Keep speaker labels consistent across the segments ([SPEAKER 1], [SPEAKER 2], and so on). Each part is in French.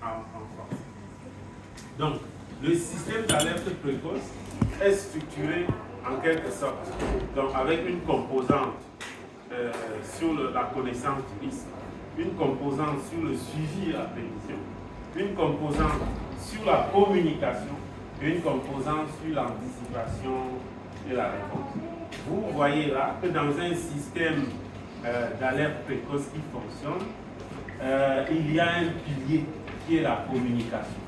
[SPEAKER 1] en France. Donc, le système d'alerte précoce est structuré en quelque sorte, donc avec une composante sur la connaissance du risque, une composante sur le suivi et la prévision, une composante sur la communication et une composante sur l'anticipation et la réponse. Vous voyez là que dans un système d'alerte précoce qui fonctionne, il y a un pilier qui est la communication,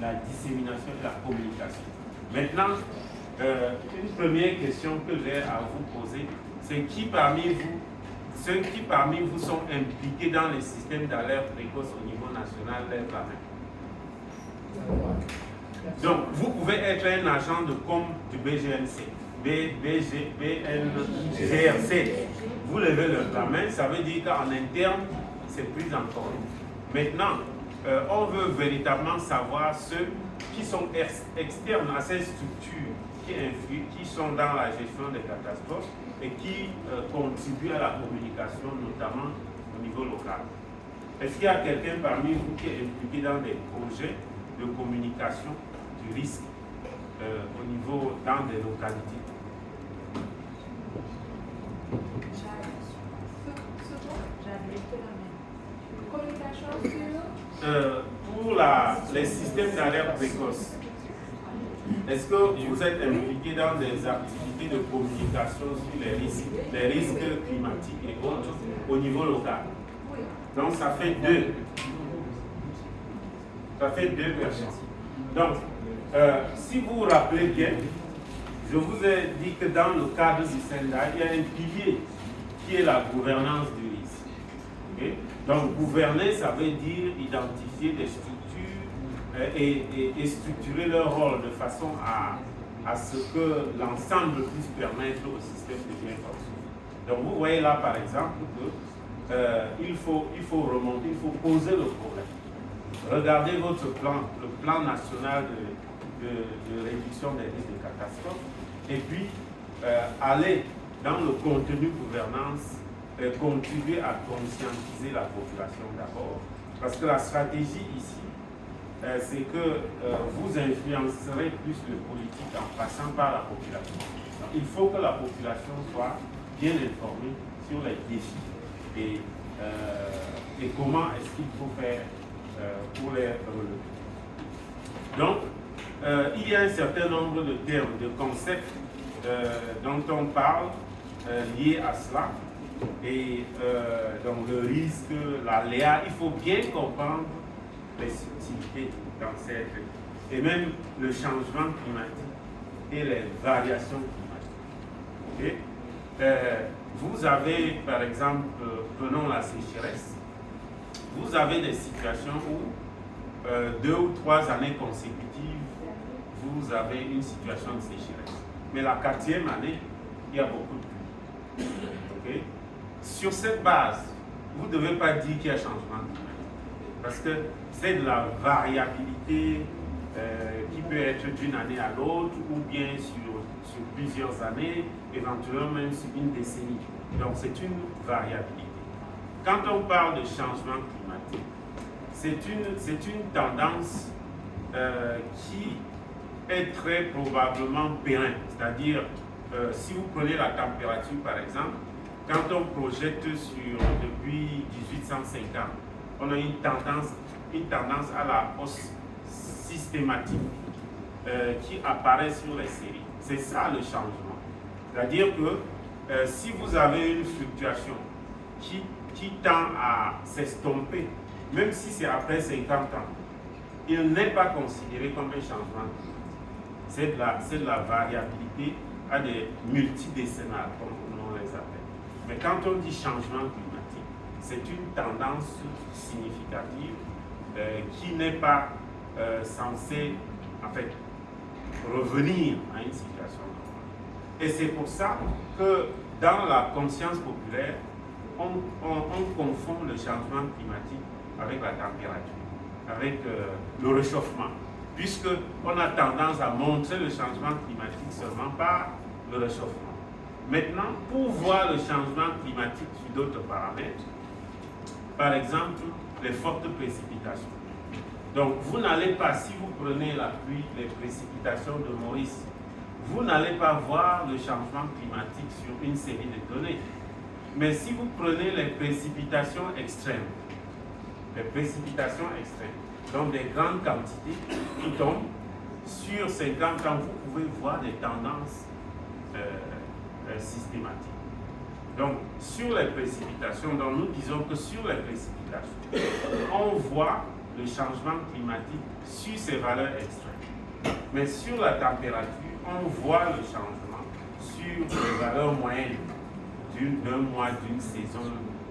[SPEAKER 1] la dissémination et la communication. Maintenant, une première question que j'ai à vous poser, c'est ceux qui parmi vous sont impliqués dans les systèmes d'alerte précoce au niveau national, lèvent la main. Donc, vous pouvez être un agent de com du BGNC, BNGRC. Vous levez la main, ça veut dire qu'en interne, c'est plus encore. Maintenant, on veut véritablement savoir ceux qui sont externes à ces structures qui sont dans la gestion des catastrophes et qui contribuent à la communication, notamment au niveau local. Est-ce qu'il y a quelqu'un parmi vous qui est impliqué dans des projets de communication du risque dans des localités? Pour les systèmes d'alerte précoce, est-ce que vous êtes impliqué dans des activités de communication sur les risques climatiques et autres au niveau local? Donc ça fait deux. Ça fait deux personnes. Donc, si vous vous rappelez bien, je vous ai dit que dans le cadre du SENDA, il y a un pilier qui est la gouvernance du risque. Okay? Donc, gouverner, ça veut dire identifier des structures et structurer leur rôle de façon à ce que l'ensemble puisse permettre au système de bien fonctionner. Donc, vous voyez là, par exemple, qu'il faut remonter, il faut poser le problème. Regardez votre plan, le plan national de réduction des risques de catastrophe, et puis aller dans le contenu gouvernance, contribuer à conscientiser la population d'abord. Parce que la stratégie ici, c'est que vous influencerez plus le politique en passant par la population. Donc, il faut que la population soit bien informée sur les défis et comment est-ce qu'il faut faire pour les relever. Donc, il y a un certain nombre de termes, de concepts dont on parle liés à cela. Et donc le risque, l'aléa, il faut bien comprendre les subtilités dans cette... Et même le changement climatique et les variations climatiques. Okay? Vous avez, par exemple, prenons la sécheresse, vous avez des situations où 2 ou 3 années consécutives, vous avez une situation de sécheresse. Mais la 4e année, il y a beaucoup de pluie. Okay? Sur cette base, vous ne devez pas dire qu'il y a changement climatique. Parce que c'est de la variabilité qui peut être d'une année à l'autre ou bien sur plusieurs années, éventuellement même sur une décennie. Donc c'est une variabilité. Quand on parle de changement climatique, c'est une tendance qui est très probablement pérenne. C'est-à-dire, si vous prenez la température par exemple, quand on projette depuis 1850, on a une tendance à la hausse systématique qui apparaît sur les séries. C'est ça le changement. C'est-à-dire que si vous avez une fluctuation qui tend à s'estomper, même si c'est après 50 ans, il n'est pas considéré comme un changement. C'est de la variabilité à des multidécennales, comme on les appelle. Mais quand on dit changement climatique, c'est une tendance significative qui n'est pas censée, en fait, revenir à une situation normale. Et c'est pour ça que dans la conscience populaire, on confond le changement climatique avec la température, avec le réchauffement, puisqu'on a tendance à montrer le changement climatique seulement par le réchauffement. Maintenant, pour voir le changement climatique sur d'autres paramètres, par exemple, les fortes précipitations. Donc vous n'allez pas, si vous prenez la pluie, les précipitations de Maurice, vous n'allez pas voir le changement climatique sur une série de données. Mais si vous prenez les précipitations extrêmes, donc des grandes quantités qui tombent, sur ces grands temps, vous pouvez voir des tendances systématiques. Donc, sur les précipitations, donc nous disons que sur les précipitations, on voit le changement climatique sur ces valeurs extrêmes. Mais sur la température, on voit le changement sur les valeurs moyennes d'un mois, d'une saison,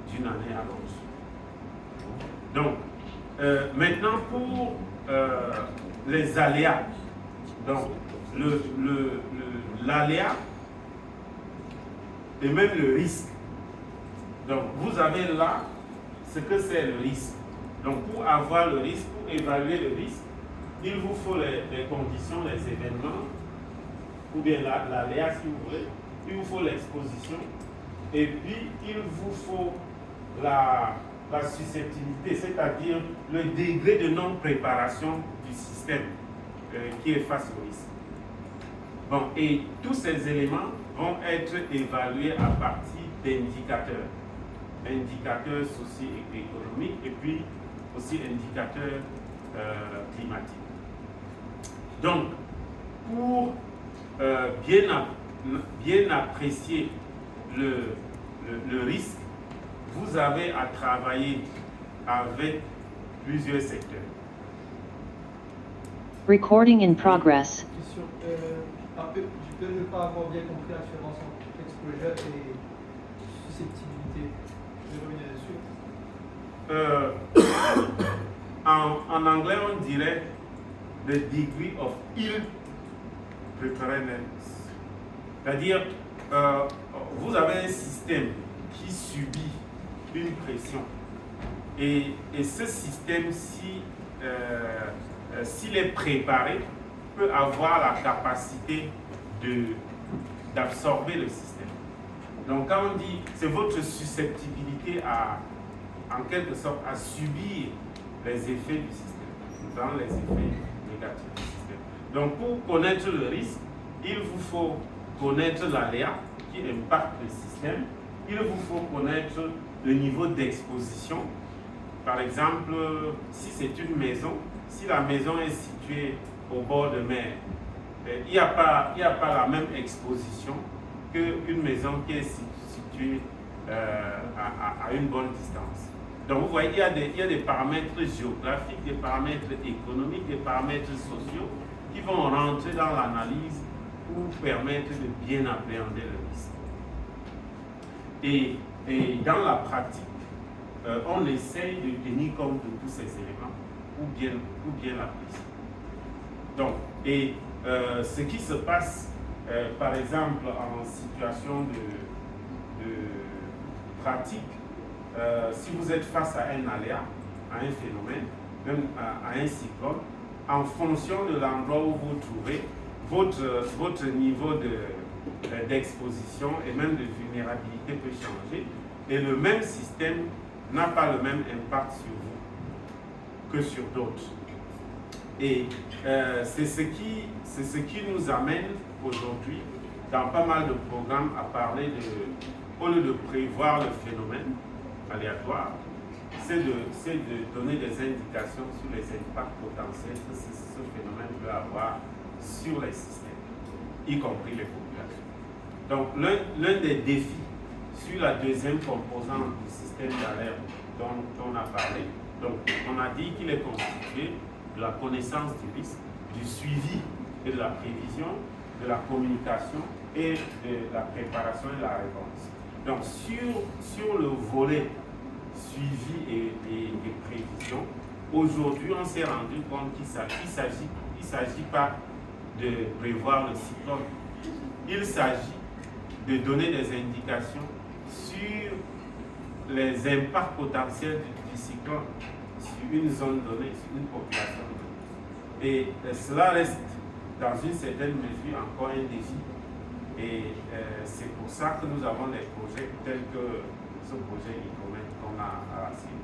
[SPEAKER 1] d'une année à l'autre. Donc, maintenant pour les aléas. Donc, l'aléa et même le risque. Donc, vous avez là ce que c'est le risque. Donc, pour avoir le risque, pour évaluer le risque, il vous faut les conditions, les événements, ou bien l'aléa si vous voulez, il vous faut l'exposition, et puis il vous faut la susceptibilité, c'est-à-dire le degré de non-préparation du système qui est face au risque. Bon, et tous ces éléments vont être évalués à partir d'indicateurs socio-économiques et puis aussi indicateurs climatiques. Donc, pour bien apprécier le risque, vous avez à travailler avec plusieurs secteurs.
[SPEAKER 2] Recording in progress.
[SPEAKER 3] Question. Je peux ne pas avoir bien compris l'assurance entre exposure et susceptibilité. Je reviens dessus.
[SPEAKER 1] En anglais, on dirait the degree of ill preparedness. C'est-à-dire, vous avez un système qui subit une pression. Et ce système, s'il est préparé, peut avoir la capacité d'absorber le système. Donc quand on dit, c'est votre susceptibilité en quelque sorte à subir les effets du système, dans les effets négatifs du système. Donc pour connaître le risque, il vous faut connaître l'aléa qui impacte le système, il vous faut connaître le niveau d'exposition. Par exemple, si c'est une maison, si la maison est située au bord de mer, il n'y a pas la même exposition qu'une maison qui est située à une bonne distance. Donc vous voyez, il y a des paramètres géographiques, des paramètres économiques, des paramètres sociaux qui vont rentrer dans l'analyse pour permettre de bien appréhender le risque. Et dans la pratique, on essaye de tenir compte de tous ces éléments pour bien l'apprécier. Donc, ce qui se passe, par exemple, en situation de pratique, si vous êtes face à un aléa, à un phénomène, même à un cyclone, en fonction de l'endroit où vous trouvez, votre niveau d'exposition et même de vulnérabilité peut changer. Et le même système n'a pas le même impact sur vous que sur d'autres. Et c'est ce qui nous amène aujourd'hui, dans pas mal de programmes, à parler au lieu de prévoir le phénomène aléatoire, c'est de donner des indications sur les impacts potentiels que ce phénomène peut avoir sur les systèmes, y compris les populations. Donc l'un des défis sur la deuxième composante du système d'alerte dont on a parlé, donc on a dit qu'il est constitué de la connaissance du risque, du suivi et de la prévision, de la communication et de la préparation et de la réponse. Donc sur le volet suivi et prévision, aujourd'hui on s'est rendu compte qu'il ne s'agit pas de prévoir le cyclone, il s'agit de donner des indications sur les impacts potentiels du cyclone sur une zone donnée, sur une population donnée. Et cela reste dans une certaine mesure encore un défi. Et c'est pour ça que nous avons des projets tels que ce projet ICOMET qu'on a à la CIE.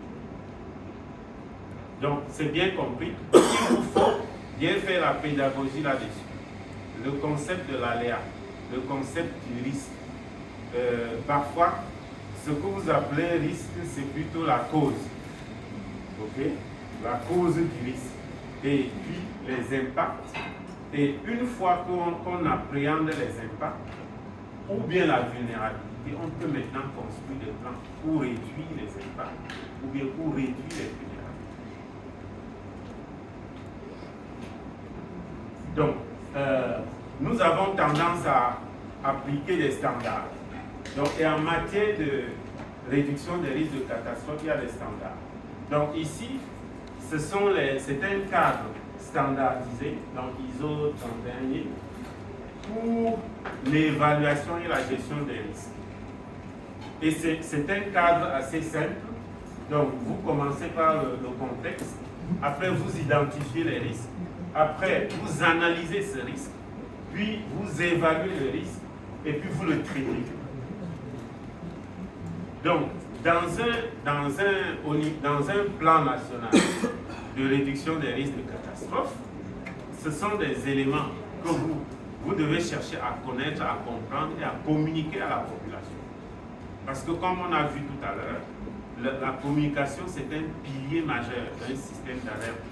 [SPEAKER 1] Donc, c'est bien compris. Il vous faut bien faire la pédagogie là-dessus. Le concept de l'aléa, le concept du risque. Parfois, ce que vous appelez risque, c'est plutôt la cause. Ok? La cause du risque. Et puis, les impacts. Et une fois qu'on appréhende les impacts, ou bien la vulnérabilité, on peut maintenant construire des plans pour réduire les impacts, ou bien pour réduire les vulnérabilités. Donc, nous avons tendance à appliquer des standards. Donc, et en matière de réduction des risques de catastrophe, il y a des standards. Donc ici, c'est un cadre standardisé, donc ISO 31, pour l'évaluation et la gestion des risques. Et c'est un cadre assez simple. Donc vous commencez par le contexte, après vous identifiez les risques, après vous analysez ce risque, puis vous évaluez le risque et puis vous le traitez. Donc, dans un plan national de réduction des risques de catastrophe, ce sont des éléments que vous devez chercher à connaître, à comprendre et à communiquer à la population. Parce que comme on a vu tout à l'heure, la communication c'est un pilier majeur d'un système d'alerte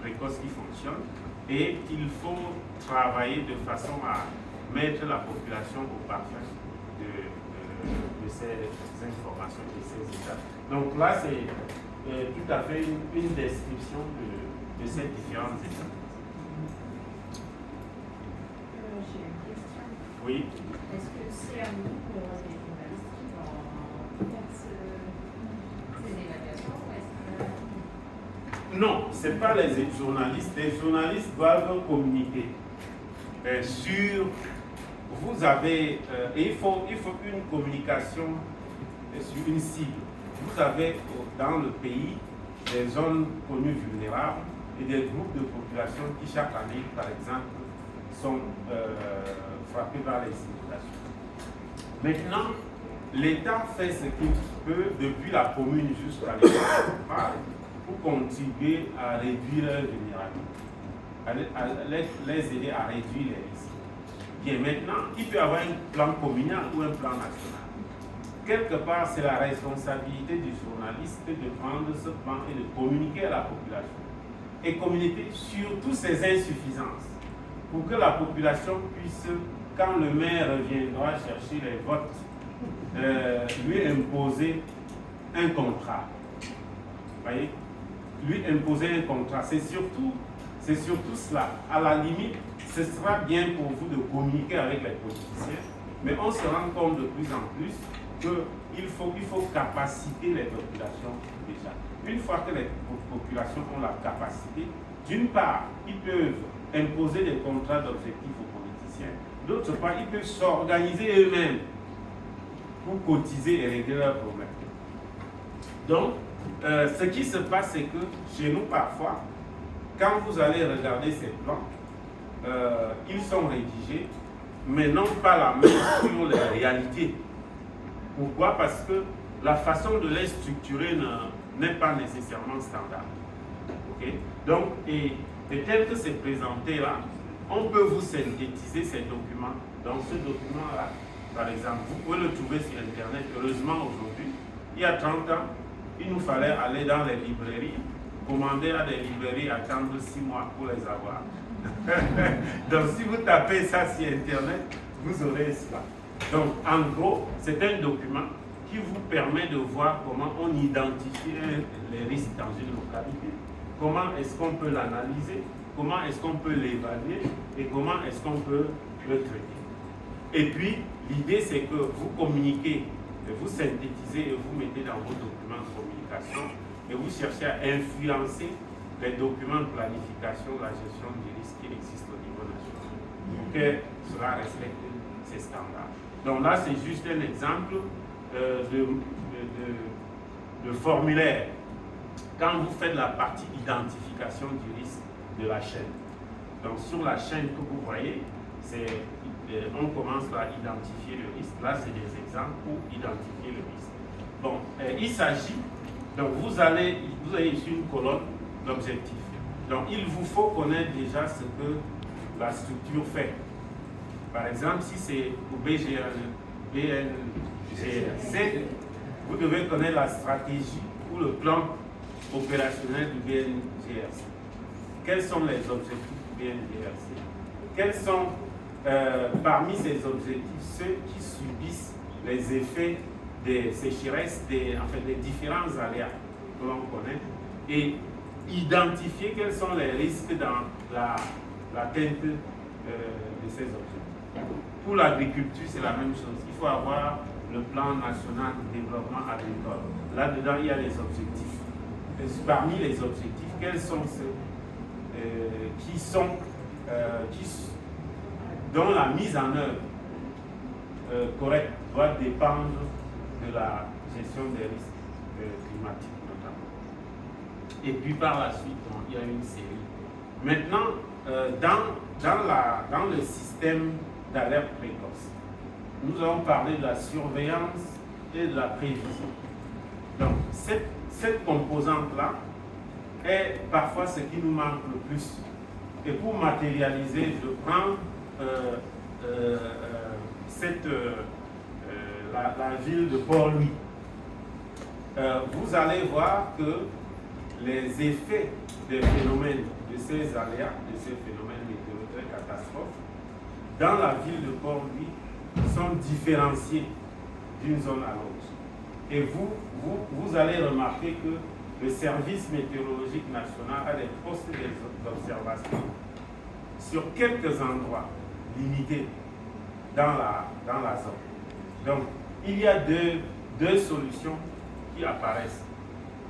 [SPEAKER 1] précoce qui fonctionne et il faut travailler de façon à mettre la population au parfum de ces informations, de ces étapes. Donc là, c'est tout à fait une description de ces différentes étapes.
[SPEAKER 4] J'ai une question.
[SPEAKER 1] Oui.
[SPEAKER 4] Est-ce que c'est à nous, les journalistes, qui vont faire ces évaluations ou est-ce que...
[SPEAKER 1] Non, ce n'est pas les journalistes. Les journalistes doivent communiquer sur... Vous avez... il faut une communication sur une cible. Vous avez dans le pays des zones connues vulnérables et des groupes de population qui chaque année, par exemple, sont frappés par les inondations. Maintenant, l'État fait ce qu'il peut depuis la commune jusqu'à l'État pour contribuer à réduire leur vulnérabilité, à les aider à réduire les risques. Bien, maintenant, il peut y avoir un plan communal ou un plan national. Quelque part, c'est la responsabilité du journaliste de prendre ce plan et de communiquer à la population. Et communiquer sur toutes ces insuffisances pour que la population puisse, quand le maire viendra chercher les votes, lui imposer un contrat. Vous voyez? Lui imposer un contrat. C'est surtout cela. À la limite, ce sera bien pour vous de communiquer avec les politiciens, mais on se rend compte de plus en plus qu'il faut capaciter les populations déjà. Une fois que les populations ont la capacité, d'une part, ils peuvent imposer des contrats d'objectifs aux politiciens, d'autre part, ils peuvent s'organiser eux-mêmes pour cotiser et régler leurs problèmes. Donc, ce qui se passe, c'est que chez nous, parfois, quand vous allez regarder ces plans, ils sont rédigés, mais non pas la main sur les réalités. Pourquoi? Parce que la façon de les structurer n'est pas nécessairement standard. Okay? Donc, et tel que c'est présenté là, on peut vous synthétiser ces documents. Donc ce document-là, par exemple, vous pouvez le trouver sur Internet. Heureusement aujourd'hui, il y a 30 ans, il nous fallait aller dans les librairies, commander à des librairies, attendre 6 mois pour les avoir. Donc si vous tapez ça sur Internet, vous aurez cela. Donc en gros, c'est un document qui vous permet de voir comment on identifie les risques dans une localité, comment est-ce qu'on peut l'analyser, comment est-ce qu'on peut l'évaluer et comment est-ce qu'on peut le traiter. Et puis, l'idée c'est que vous communiquez, vous synthétisez et vous mettez dans vos documents de communication et vous cherchez à influencer les documents de planification, la gestion des risques qui existent au niveau national, pour que cela respecte ces standards. Donc là, c'est juste un exemple de formulaire. Quand vous faites la partie identification du risque de la chaîne. Donc sur la chaîne que vous voyez, on commence par identifier le risque. Là, c'est des exemples pour identifier le risque. Bon, il s'agit, donc vous avez ici une colonne l'objectif. Donc il vous faut connaître déjà ce que la structure fait. Par exemple, si c'est pour BNGRC, vous devez connaître la stratégie ou le plan opérationnel du BNGRC. Quels sont les objectifs du BNGRC? Quels sont parmi ces objectifs ceux qui subissent les effets des sécheresses, des différents aléas que l'on connaît, et identifier quels sont les risques dans l'atteinte de ces objectifs. Pour l'agriculture, c'est la même chose. Il faut avoir le plan national de développement agricole. Là-dedans, il y a les objectifs. Et parmi les objectifs, quels sont ceux dont la mise en œuvre correcte doit dépendre de la gestion des risques climatiques notamment. Et puis par la suite, il y a une série. Maintenant, dans le système d'alerte précoce, nous avons parlé de la surveillance et de la prévision. Donc, cette composante-là est parfois ce qui nous manque le plus. Et pour matérialiser, je prends la ville de Port-Louis. Vous allez voir que les effets des phénomènes, de ces aléas, de ces phénomènes météorologiques, catastrophes, dans la ville de Port-Louis sont différenciés d'une zone à l'autre. Et vous allez remarquer que le service météorologique national a des postes d'observation sur quelques endroits limités dans la zone. Donc, il y a deux solutions qui apparaissent.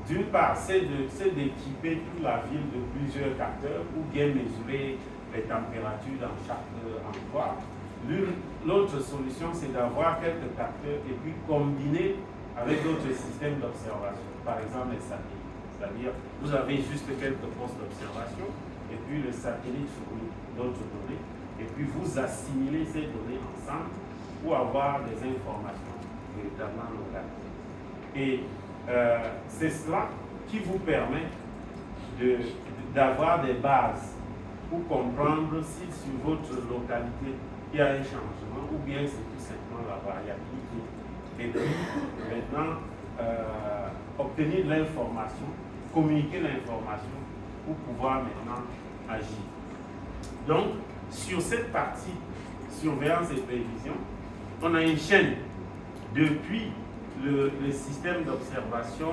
[SPEAKER 1] D'une part, c'est d'équiper toute la ville de plusieurs capteurs pour bien mesurer les températures dans chaque endroit. L'autre solution, c'est d'avoir quelques capteurs et puis combiner avec d'autres systèmes d'observation, par exemple les satellites. C'est-à-dire, vous avez juste quelques postes d'observation et puis le satellite fournit d'autres données et puis vous assimilez ces données ensemble pour avoir des informations véritablement locales. Et c'est cela qui vous permet d'avoir des bases pour comprendre si sur votre localité il y a un changement ou bien c'est tout simplement la variabilité. Et puis maintenant, obtenir de l'information, communiquer l'information pour pouvoir maintenant agir. Donc, sur cette partie surveillance et prévision, on a une chaîne depuis le système d'observation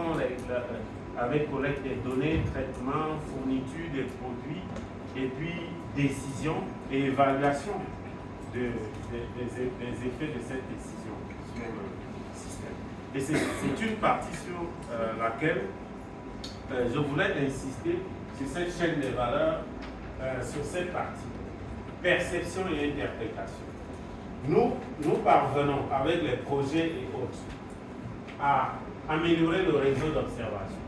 [SPEAKER 1] avec collecte des données, traitement, fourniture des produits, et puis décision et évaluation des effets de cette décision sur le système. Et c'est une partie sur laquelle je voulais insister, sur cette chaîne des valeurs, sur cette partie, perception et interprétation. Nous parvenons avec les projets et autres à améliorer le réseau d'observation,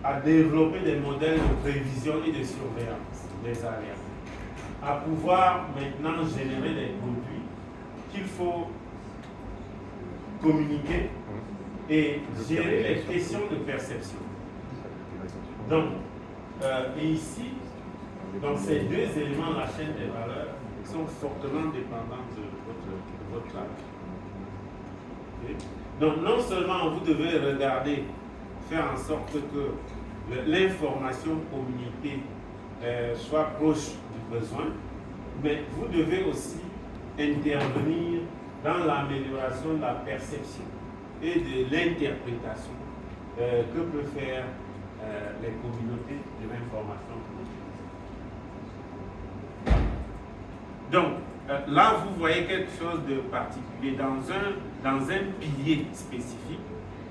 [SPEAKER 1] à développer des modèles de prévision et de surveillance des aléas, à pouvoir maintenant générer des produits qu'il faut communiquer et gérer les questions de perception. Donc, et ici, dans ces deux éléments, la chaîne des valeurs sont fortement dépendantes de votre travail. Okay? Donc, non seulement vous devez regarder, faire en sorte que l'information communiquée soit proche du besoin, mais vous devez aussi intervenir dans l'amélioration de la perception et de l'interprétation que peuvent faire les communautés de l'information. Donc, là, vous voyez quelque chose de particulier dans un pilier spécifique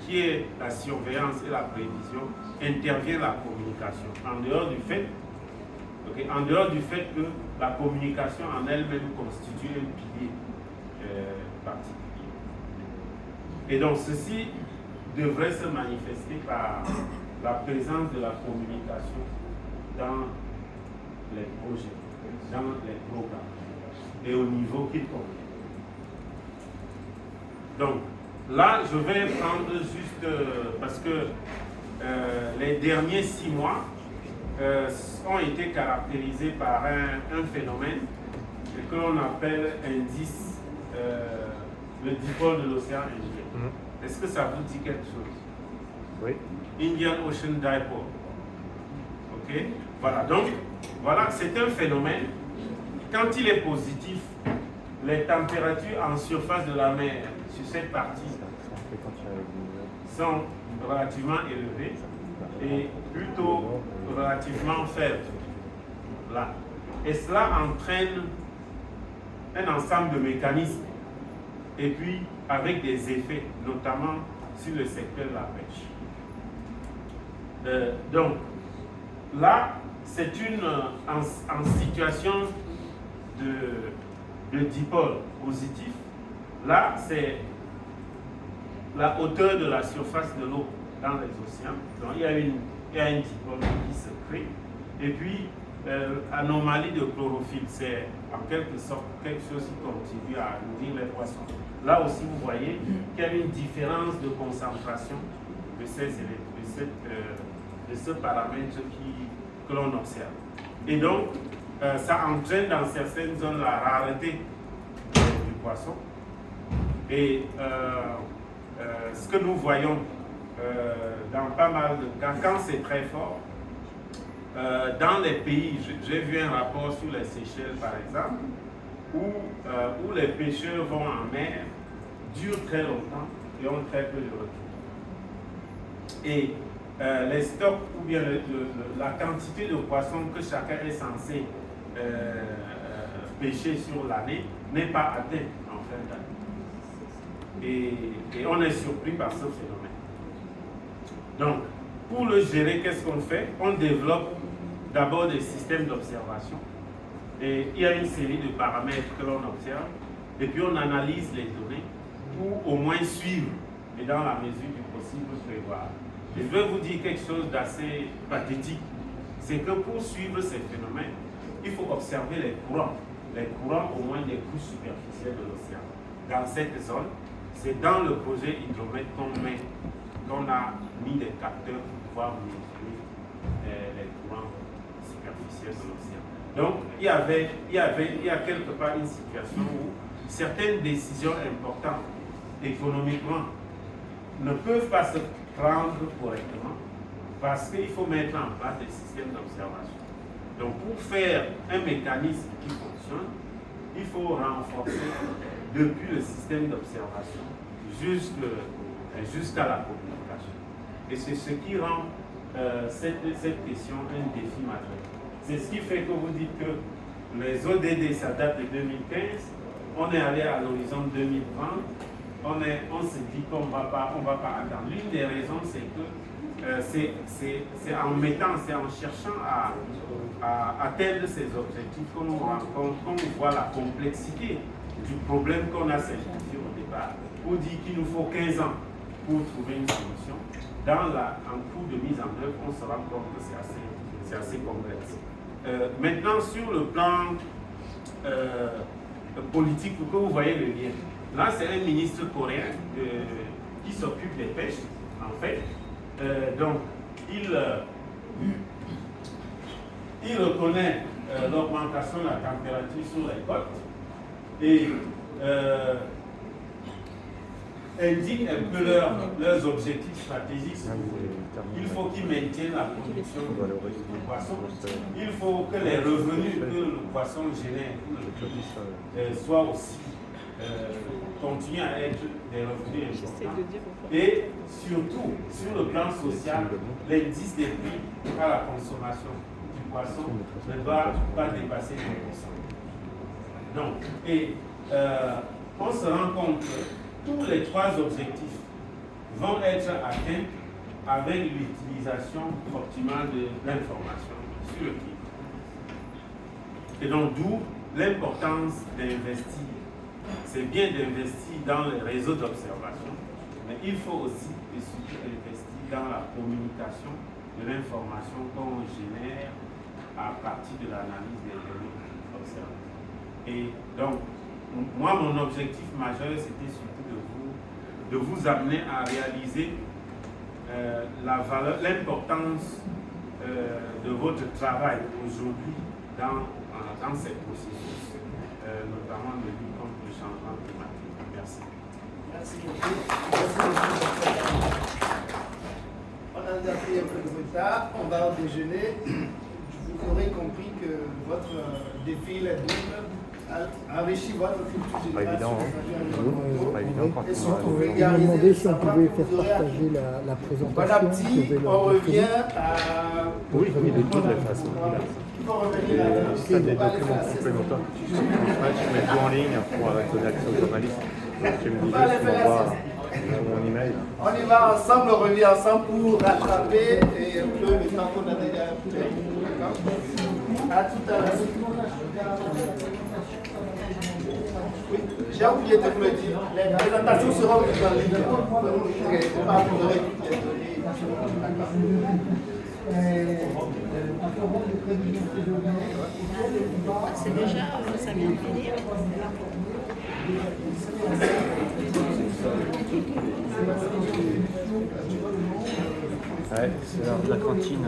[SPEAKER 1] qui est la surveillance et la prévision, intervient la communication. En dehors du fait que la communication en elle-même constitue un pilier particulier. Et donc, ceci devrait se manifester par la présence de la communication dans les projets, dans les programmes et au niveau qu'il convient. Donc, là, je vais prendre juste, parce que les derniers 6 mois, ont été caractérisés par un phénomène que l'on appelle indice, le dipôle de l'océan Indien. Est-ce que ça vous dit quelque chose?
[SPEAKER 5] Oui.
[SPEAKER 1] Indian Ocean Dipole. Ok? Voilà, donc, voilà, c'est un phénomène. Quand il est positif, les températures en surface de la mer sur cette partie sont relativement élevées et plutôt relativement faibles. Là. Et cela entraîne un ensemble de mécanismes et puis avec des effets, notamment sur le secteur de la pêche. Donc, là, c'est en situation de dipôle positif. Là, c'est la hauteur de la surface de l'eau dans les océans. Donc, il y a un dipôle qui se crée. Et puis, anomalie de chlorophylle, c'est en quelque sorte quelque chose qui contribue à nourrir les poissons. Là aussi, vous voyez qu'il y a une différence de concentration de ce paramètre que l'on observe. Et donc, ça entraîne dans certaines zones la rareté du poisson. Et ce que nous voyons dans pas mal de cas, quand c'est très fort, dans les pays, j'ai vu un rapport sur les Seychelles par exemple, où les pêcheurs vont en mer, durent très longtemps et ont très peu de retour. Et les stocks ou bien la quantité de poissons que chacun est censé pêcher sur l'année n'est pas atteinte en fin d'année. Et on est surpris par ce phénomène. Donc, pour le gérer, qu'est-ce qu'on fait? On développe d'abord des systèmes d'observation. Et il y a une série de paramètres que l'on observe. Et puis on analyse les données pour au moins suivre et dans la mesure du possible prévoir. Et je vais vous dire quelque chose d'assez pathétique. C'est que pour suivre ces phénomènes, il faut observer les courants au moins des couches superficielles de l'océan. Dans cette zone, c'est dans le projet Hydromètre qu'on a mis des capteurs pour pouvoir mesurer les courants superficiels de l'océan. Donc, il y a quelque part une situation où certaines décisions importantes économiquement ne peuvent pas se prendre correctement parce qu'il faut mettre en place des systèmes d'observation. Donc, pour faire un mécanisme qui fonctionne, il faut renforcer depuis le système d'observation jusqu'à la communication. Et c'est ce qui rend cette question un défi majeur. C'est ce qui fait que vous dites que les ODD, ça date de 2015, on est allé à l'horizon 2020, on se dit qu'on ne va pas attendre. L'une des raisons, c'est que c'est en cherchant à atteindre ces objectifs qu'on nous rencontre, qu'on voit la complexité du problème qu'on a simplifié au départ. On dit qu'il nous faut 15 ans pour trouver une solution. En cours de mise en œuvre, on se rend compte que c'est assez complexe. Maintenant, sur le plan politique, pour que vous voyez le lien. Là, c'est un ministre coréen qui s'occupe des pêches, en fait. Donc, il reconnaît l'augmentation de la température sur les côtes et indique un peu leurs objectifs stratégiques. Il faut qu'ils maintiennent la production du poisson. Il faut que les revenus que le poisson génère soient aussi continuent à être des revenus importants. Et surtout, sur le plan social, l'indice des prix à la consommation du poisson ne doit pas dépasser 10%. Donc, on se rend compte que tous les trois objectifs vont être atteints avec l'utilisation optimale de l'information sur le climat. Et donc, d'où l'importance d'investir. C'est bien d'investir dans les réseaux d'observation, mais il faut aussi et surtout investir dans la communication de l'information qu'on génère à partir de l'analyse des données observées. Et donc, moi, mon objectif majeur, c'était surtout de vous amener à réaliser l'importance de votre travail aujourd'hui dans cette processus, notamment de lutte contre le changement climatique. Merci.
[SPEAKER 5] Merci beaucoup. Merci beaucoup. On a déjà pris un peu de retard, on va au déjeuner. Vous aurez compris que votre défi, la double, enrichit votre culture
[SPEAKER 6] Pas
[SPEAKER 5] générale.
[SPEAKER 6] évident, hein. C'est pas évident quand
[SPEAKER 5] Et
[SPEAKER 6] on
[SPEAKER 5] surtout,
[SPEAKER 6] a...
[SPEAKER 7] On m'a
[SPEAKER 5] vulgariser
[SPEAKER 7] demandé
[SPEAKER 5] le
[SPEAKER 7] si on
[SPEAKER 5] savoir
[SPEAKER 7] pouvait
[SPEAKER 5] que
[SPEAKER 7] faire
[SPEAKER 5] vous aurez
[SPEAKER 7] partager
[SPEAKER 5] appris.
[SPEAKER 7] la
[SPEAKER 5] Bon
[SPEAKER 7] présentation.
[SPEAKER 5] appétit,
[SPEAKER 7] Je vais
[SPEAKER 5] on
[SPEAKER 7] leur
[SPEAKER 5] revient à...
[SPEAKER 6] Oui, de toute la façon.
[SPEAKER 5] Il faut revenir à la...
[SPEAKER 6] Ça, des documents complémentaires. Je mets tout en ligne pour donner accès aux journalistes. Tu me dis juste, tu m'envoies mon email.
[SPEAKER 5] On y va ensemble, on revient ensemble pour rattraper et un peu le temps qu'on a déjà fait. À tout à l'heure. Oui, j'ai oublié de vous le dire. Les présentations seront mises en ligne. Ok, on va vous donner toutes les données.
[SPEAKER 8] C'est déjà, ça vient de finir.
[SPEAKER 6] Ouais, c'est l'heure de la cantine.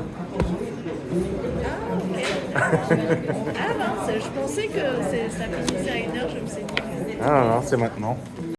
[SPEAKER 8] Ah, ok. Ah mince, je pensais que ça finissait à 1h, je me suis dit.
[SPEAKER 6] Ah non, c'est maintenant.